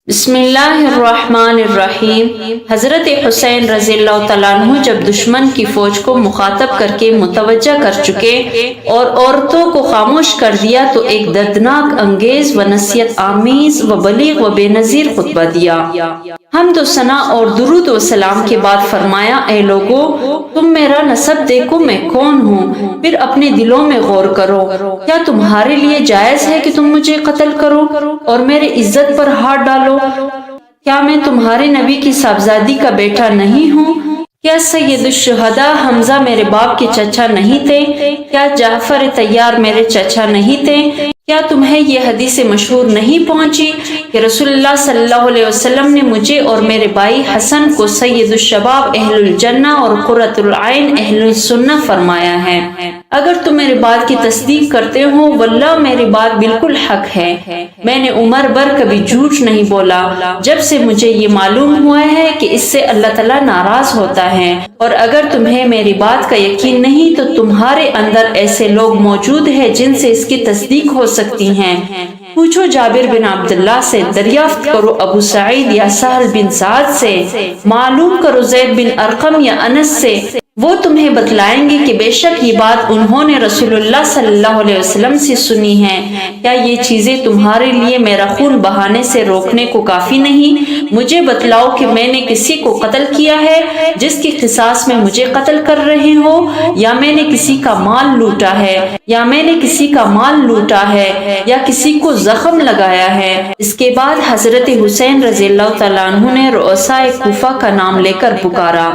بسم اللہ الرحمن الرحیم۔ حضرت حسین رضی اللہ تعالیٰ عنہ جب دشمن کی فوج کو مخاطب کر کے متوجہ کر چکے اور عورتوں کو خاموش کر دیا تو ایک دردناک انگیز و نصیحت آمیز و بلیغ و بے نظیر خطبہ دیا۔ حمد و ثنا اور درود و سلام کے بعد فرمایا، اے لوگو، تم میرا نسب دیکھو میں کون ہوں، پھر اپنے دلوں میں غور کرو، کیا تمہارے لیے جائز ہے کہ تم مجھے قتل کرو اور میرے عزت پر ہاتھ ڈالو؟ کیا میں تمہارے نبی کی صاحبزادی کا بیٹا نہیں ہوں؟ کیا سید الشہداء حمزہ میرے باپ کے چچا نہیں تھے؟ کیا جعفر طیار میرے چچا نہیں تھے؟ کیا تمہیں یہ حدیث مشہور نہیں پہنچی کہ رسول اللہ صلی اللہ علیہ وسلم نے مجھے اور میرے بھائی حسن کو سید الشباب اہل الجنہ اور قرۃ العین اہل السنہ فرمایا ہے؟ اگر تم میری بات کی تصدیق کرتے ہو، واللہ میری بات بالکل حق ہے، میں نے عمر بھر کبھی جھوٹ نہیں بولا جب سے مجھے یہ معلوم ہوا ہے کہ اس سے اللہ تعالیٰ ناراض ہوتا ہے۔ اور اگر تمہیں میری بات کا یقین نہیں تو تمہارے اندر ایسے لوگ موجود ہیں جن سے اس کی تصدیق ہو سکتی ہیں۔ پوچھو جابر بن عبداللہ سے، دریافت کرو ابو سعید یا سہل بن سعد سے، معلوم کرو زید بن ارقم یا انس سے، وہ تمہیں بتلائیں گے کہ بے شک یہ بات انہوں نے رسول اللہ صلی اللہ علیہ وسلم سے سنی ہے۔ کیا یہ چیزیں تمہارے لیے میرا خون بہانے سے روکنے کو کافی نہیں؟ مجھے بتلاؤ کہ میں نے کسی کو قتل کیا ہے جس کی قصاص میں مجھے قتل کر رہے ہو، یا میں نے کسی کا مال لوٹا ہے، یا میں نے کسی کا مال لوٹا ہے، یا کسی کو زخم لگایا ہے۔ اس کے بعد حضرت حسین رضی اللہ تعالیٰ عنہ نے رؤسائے کوفہ کا نام لے کر پکارا،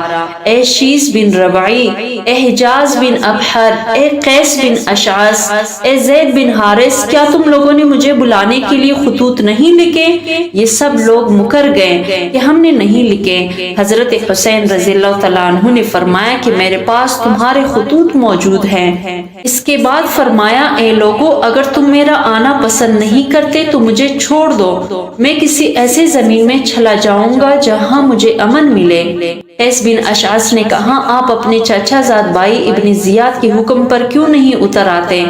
اے شیس بن ربعی، اے حجاز بن ابحر، اے قیس بن اشعث، اے زید بن حارث، کیا تم لوگوں نے مجھے بلانے کے لیے خطوط نہیں لکھے؟ یہ سب لوگ مکر گئے کہ ہم نے نہیں لکھے۔ حضرت حسین رضی اللہ تعالیٰ عنہ نے فرمایا کہ میرے پاس تمہارے خطوط موجود ہیں۔ اس کے بعد فرمایا، اے لوگو، اگر تم میرا آنا پسند نہیں کرتے تو مجھے چھوڑ دو، میں کسی ایسے زمین میں چلا جاؤں گا جہاں مجھے امن ملے۔ قیس بن اشعث نے کہا، آپ اپنے چچا زاد بھائی ابن زیاد کے حکم پر کیوں نہیں اتر آتے؟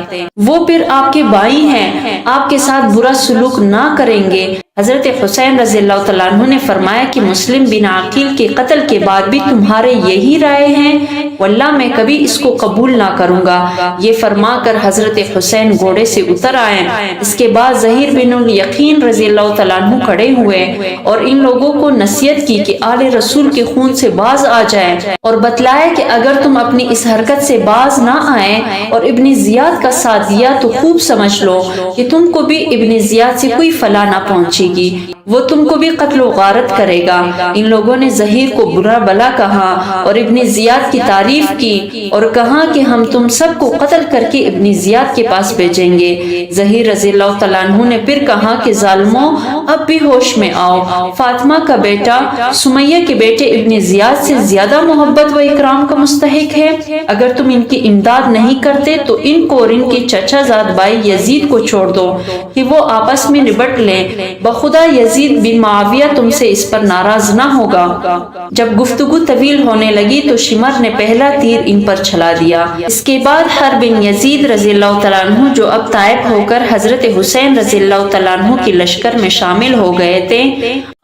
وہ پھر آپ کے بھائی ہیں، آپ کے ساتھ برا سلوک نہ کریں گے۔ حضرت حسین رضی اللہ تعالیٰ عنہ نے فرمایا کہ مسلم بن عقیل کے قتل کے بعد بھی تمہارے یہی رائے ہیں؟ واللہ میں کبھی اس کو قبول نہ کروں گا۔ یہ فرما کر حضرت حسین گھوڑے سے اتر آئے۔ اس کے بعد ظہیر بن الیقین رضی اللہ تعالیٰ عنہ کھڑے ہوئے اور ان لوگوں کو نصیحت کی کہ آل رسول کے خون سے باز آ جائے، اور بتلایا کہ اگر تم اپنی اس حرکت سے باز نہ آئے اور ابن زیاد کا ساتھ دیا تو خوب سمجھ لو کہ تم کو بھی ابن زیاد سے کوئی فلاح نہ پہنچے گی، وہ تم کو بھی قتل و غارت کرے گا۔ ان لوگوں نے ظہیر کو برا بلا کہا اور ابن زیاد کی تعریف کی اور کہا کہ ہم تم سب کو قتل کر کے ابن زیاد کے پاس بھیجیں گے۔ ظہیر رضی اللہ تعالیٰ عنہ نے پھر کہا کہ ظالموں، اب بھی ہوش میں آؤ، فاطمہ کا بیٹا سمیہ کے بیٹے ابن زیاد سے زیادہ محبت و اکرام کا مستحق ہے۔ اگر تم ان کی امداد نہیں کرتے تو ان کو اور ان کے چچا زاد بھائی یزید کو چھوڑ دو کہ وہ آپس میں نبٹ لیں، بخدا یزید بن معاویہ تم سے اس پر ناراض نہ ہوگا۔ جب گفتگو طویل ہونے لگی تو شمر نے پہلا تیر ان پر چلا دیا۔ اس کے بعد حرب بن یزید رضی اللہ تعالیٰ عنہ، جو اب طائف ہو کر حضرت حسین رضی اللہ تعالیٰ عنہ کی لشکر میں شامل ہو گئے تھے،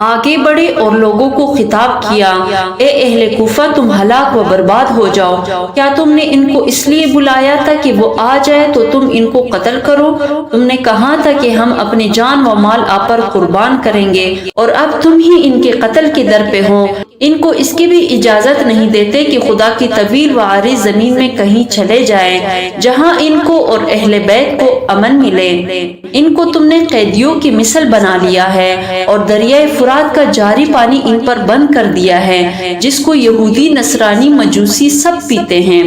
آگے بڑھے اور لوگوں کو خطاب کیا، اے اہل کوفہ، تم ہلاک و برباد ہو جاؤ۔ کیا تم نے ان کو اس لیے بلایا تھا کہ وہ آ جائے تو تم ان کو قتل کرو؟ تم نے کہا تھا کہ ہم اپنی جان و مال آپ پر قربان کریں گے، اور اب تم ہی ان کے قتل کے در پہ ہو۔ ان کو اس کی بھی اجازت نہیں دیتے کہ خدا کی طویل و عریض زمین میں کہیں چلے جائیں جہاں ان کو اور اہل بیت کو امن ملے۔ ان کو تم نے قیدیوں کی مثل بنا لیا ہے اور دریائے فرات کا جاری پانی ان پر بند کر دیا ہے، جس کو یہودی، نصرانی، مجوسی سب پیتے ہیں۔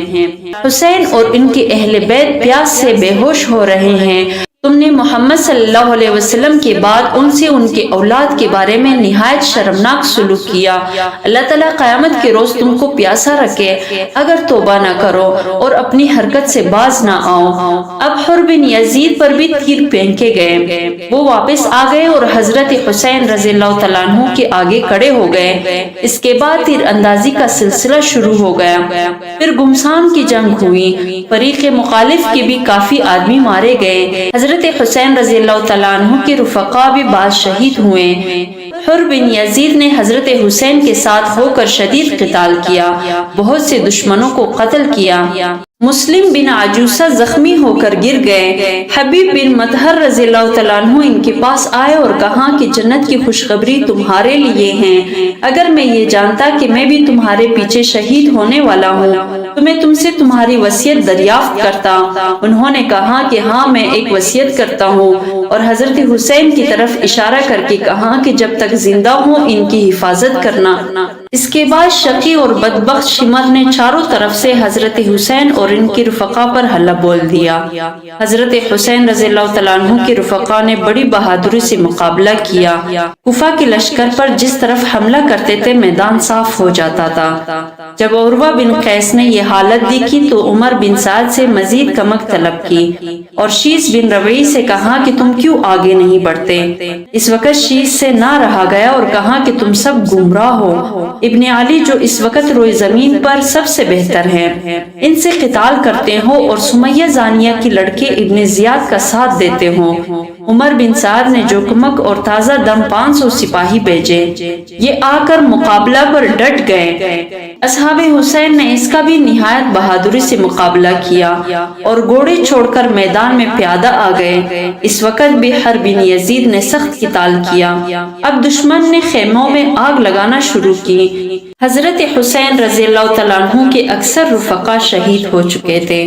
حسین اور ان کے اہل بیت پیاس سے بے ہوش ہو رہے ہیں۔ تم نے محمد صلی اللہ علیہ وسلم کے بعد ان سے ان کے اولاد کے بارے میں نہایت شرمناک سلوک کیا۔ اللہ تعالیٰ قیامت کے روز تم کو پیاسا رکھے اگر توبہ نہ کرو اور اپنی حرکت سے باز نہ آؤ۔ اب حر بن یزید پر بھی تیر پھینکے گئے، وہ واپس آ گئے اور حضرت حسین رضی اللہ تعالیٰ عنہ کے آگے کھڑے ہو گئے۔ اس کے بعد تیر اندازی کا سلسلہ شروع ہو گیا۔ پھر گمسان کی جنگ ہوئی، فریق مخالف کے بھی کافی آدمی مارے گئے۔ حضرت حسین رضی اللہ تعالیٰ عنہ کے رفقا بھی بعض شہید ہوئے۔ حر بن یزید نے حضرت حسین کے ساتھ ہو کر شدید قتال کیا، بہت سے دشمنوں کو قتل کیا۔ مسلم بن عجوسہ زخمی ہو کر گر گئے۔ حبیب بن مطہر رضی اللہ تعالیٰ عنہ ان کے پاس آئے اور کہا کہ جنت کی خوشخبری تمہارے لیے ہیں، اگر میں یہ جانتا کہ میں بھی تمہارے پیچھے شہید ہونے والا ہوں تو میں تم سے تمہاری وصیت دریافت کرتا۔ انہوں نے کہا کہ ہاں میں ایک وصیت کرتا ہوں، اور حضرت حسین کی طرف اشارہ کر کے کہا کہ جب تک زندہ ہوں ان کی حفاظت کرنا۔ اس کے بعد شقی اور بدبخت شمر نے چاروں طرف سے حضرت حسین اور ان کی رفقا پر حملہ بول دیا۔ حضرت حسین رضی اللہ تعالیٰ عنہ کے رفقا نے بڑی بہادری سے مقابلہ کیا۔ کوفہ کے لشکر پر جس طرف حملہ کرتے تھے میدان صاف ہو جاتا تھا۔ جب عروہ بن قیس نے یہ حالت دیکھی تو عمر بن سعد سے مزید کمک طلب کی اور شیس بن ربیع سے کہا کہ تم کیوں آگے نہیں بڑھتے؟ اس وقت شیس سے نہ رہا گیا اور کہا کہ تم سب گمراہ ہو۔ ابن علی جو اس وقت روئے زمین پر سب سے بہتر ہیں، ان سے قتال کرتے ہو اور سمیہ زانیہ کی لڑکے ابن زیاد کا ساتھ دیتے ہو۔ عمر بن سعد نے جو کمک اور تازہ دم 500 سپاہی بھیجے، یہ آ کر مقابلہ پر ڈٹ گئے۔ اصحاب حسین نے اس کا بھی نہایت بہادری سے مقابلہ کیا اور گھوڑے چھوڑ کر میدان میں پیادہ آ گئے۔ اس وقت بھی حر بن یزید نے سخت قتال کیا۔ اب دشمن نے خیموں میں آگ لگانا شروع کی۔ حضرت حسین رضی اللہ تعالیٰ عنہ کے اکثر رفقا شہید ہو چکے تھے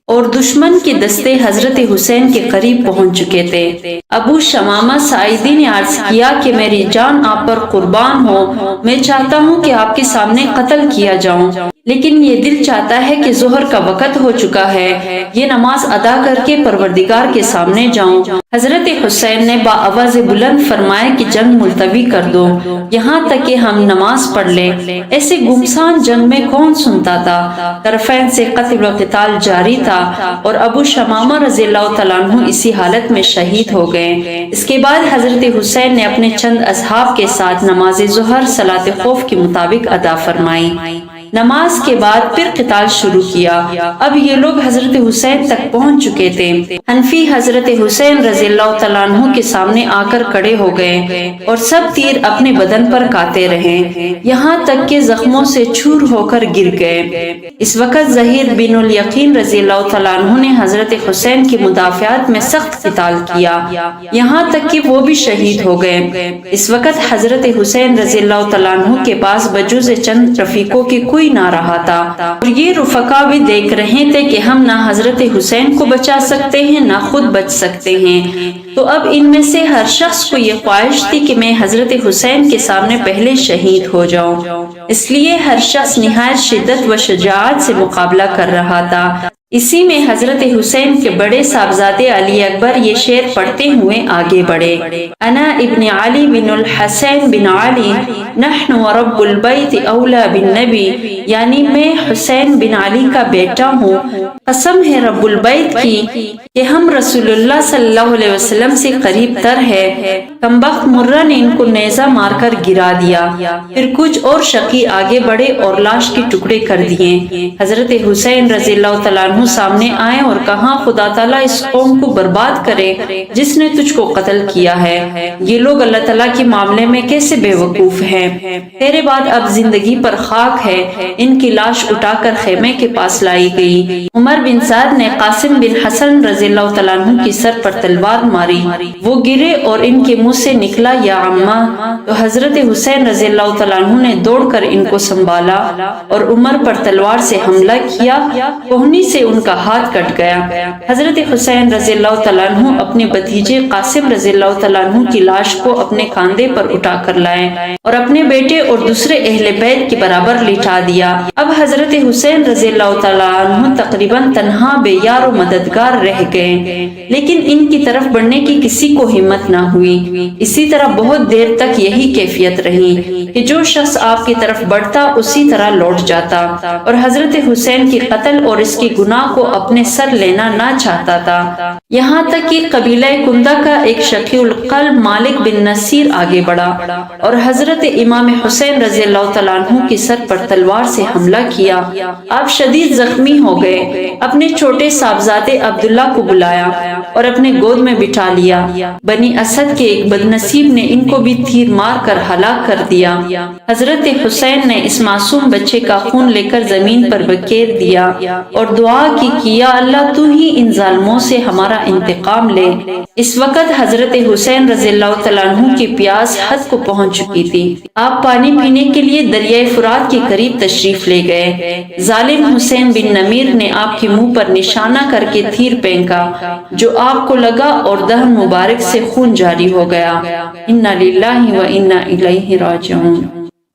اور دشمن کے دستے حضرت حسین کے قریب پہنچ چکے تھے۔ ابو شمامہ ساعدی نے عرض کیا کہ میری جان آپ پر قربان ہو، میں چاہتا ہوں کہ آپ کے سامنے قتل کیا جاؤں، لیکن یہ دل چاہتا ہے کہ ظہر کا وقت ہو چکا ہے، یہ نماز ادا کر کے پروردگار کے سامنے جاؤں۔ حضرت حسین نے بآواز بلند فرمایا کہ جنگ ملتوی کر دو، یہاں تک کہ ہم نماز پڑھ لیں۔ ایسے گمسان جنگ میں کون سنتا تھا؟ طرفین سے قتل و قتال جاری تھا اور ابو شمامہ رضی اللہ تعالیٰ عنہ اسی حالت میں شہید ہو گئے۔ اس کے بعد حضرت حسین نے اپنے چند اصحاب کے ساتھ نماز ظہر صلاۃ خوف کے مطابق ادا فرمائی۔ نماز کے بعد پھر قتال شروع کیا۔ اب یہ لوگ حضرت حسین تک پہنچ چکے تھے۔ حنفی حضرت حسین رضی اللہ تعالیٰ عنہ کے سامنے آ کر کھڑے ہو گئے اور سب تیر اپنے بدن پر کاتے رہے، یہاں تک کہ زخموں سے چور ہو کر گر گئے۔ اس وقت ظہیر بن الیقین رضی اللہ تعالیٰ عنہ نے حضرت حسین کی مدافعات میں سخت قتال کیا، یہاں تک کہ وہ بھی شہید ہو گئے۔ اس وقت حضرت حسین رضی اللہ تعالیٰ عنہ کے پاس بجوز چند رفیقوں کی کوئی نہ رہا تھا، اور یہ رفقا بھی دیکھ رہے تھے کہ ہم نہ حضرت حسین کو بچا سکتے ہیں نہ خود بچ سکتے ہیں۔ تو اب ان میں سے ہر شخص کو یہ خواہش تھی کہ میں حضرت حسین کے سامنے پہلے شہید ہو جاؤں، اس لیے ہر شخص نہایت شدت و شجاعت سے مقابلہ کر رہا تھا۔ اسی میں حضرت حسین کے بڑے صاحبزادے علی اکبر یہ شعر پڑھتے ہوئے آگے بڑھے: انا ابن علی بن الحسین بن علی نحن ورب البیت اولا بالنبی، یعنی میں حسین بن علی کا بیٹا ہوں، قسم ہے رب البیت کی کہ ہم رسول اللہ صلی اللہ علیہ وسلم سے قریب تر ہے۔ کمبخت مرہ نے ان کو نیزہ مار کر گرا دیا، پھر کچھ اور شقی آگے بڑھے اور لاش کے ٹکڑے کر دیے۔ حضرت حسین رضی اللہ تعالیٰ عنہ سامنے آئے اور کہا: خدا تعالیٰ اس قوم کو برباد کرے جس نے تجھ کو قتل کیا ہے، یہ لوگ اللہ تعالیٰ کے معاملے میں کیسے بے وقوف ہیں، تیرے بعد اب زندگی پر خاک ہے۔ ان کی لاش اٹھا کر خیمے کے پاس لائی گئی۔ عمر بن سعد نے قاسم بن حسن رضی اللہ تعالیٰ عنہ کی سر پر تلوار ماری، وہ گرے اور ان کے منہ سے نکلا یا عمہ، تو حضرت حسین رضی اللہ تعالیٰ عنہ نے دوڑ کر ان کو سنبھالا اور عمر پر تلوار سے حملہ کیا، کوہنی سے ان کا ہاتھ کٹ گیا۔ حضرت حسین رضی اللہ تعالیٰ عنہ اپنے بھتیجے قاسم رضی اللہ تعالیٰ عنہ کی لاش کو اپنے کاندھے پر اٹھا کر لائے اور اپنے بیٹے اور دوسرے اہل بیت کے برابر لٹا دیا۔ اب حضرت حسین رضی اللہ تعالیٰ عنہ تقریباً تنہا بے یار و مددگار رہ گئے، لیکن ان کی طرف بڑھنے کی کسی کو ہمت نہ ہوئی۔ اسی طرح بہت دیر تک یہی کیفیت رہی کہ جو شخص آپ کی طرف بڑھتا اسی طرح لوٹ جاتا، اور حضرت حسین کی قتل اور اس کے گناہ کو اپنے سر لینا نہ چاہتا تھا، یہاں تک کہ قبیلہ کندہ کا ایک شقی القلب مالک بن نصیر آگے بڑھا اور حضرت امام حسین رضی اللہ تعالیٰ عنہ کی سر پر تلوار سے حملہ کیا۔ آپ شدید زخمی ہو گئے، اپنے چھوٹے صاحبزادے عبداللہ کو کو بلایا اور اپنے گود میں بٹھا لیا۔ بنی اسد کے ایک بد نصیب نے ان کو بھی تیر مار کر ہلاک کر دیا۔ حضرت حسین نے اس معصوم بچے کا خون لے کر زمین پر بکیر دیا اور دعا کی کہ یا اللہ تو ہی ان ظالموں سے ہمارا انتقام لے۔ اس وقت حضرت حسین رضی اللہ تعالیٰ عنہ کی پیاس حد کو پہنچ چکی تھی۔ آپ پانی پینے کے لیے دریائے فرات کے قریب تشریف لے گئے۔ ظالم حسین بن نمیر نے آپ کے منہ پر نشانہ کر کے تیر پھینکا جو آپ کو لگا اور دہن مبارک سے خون جاری ہو گیا۔ انا للہ و انا الیہ راجعون۔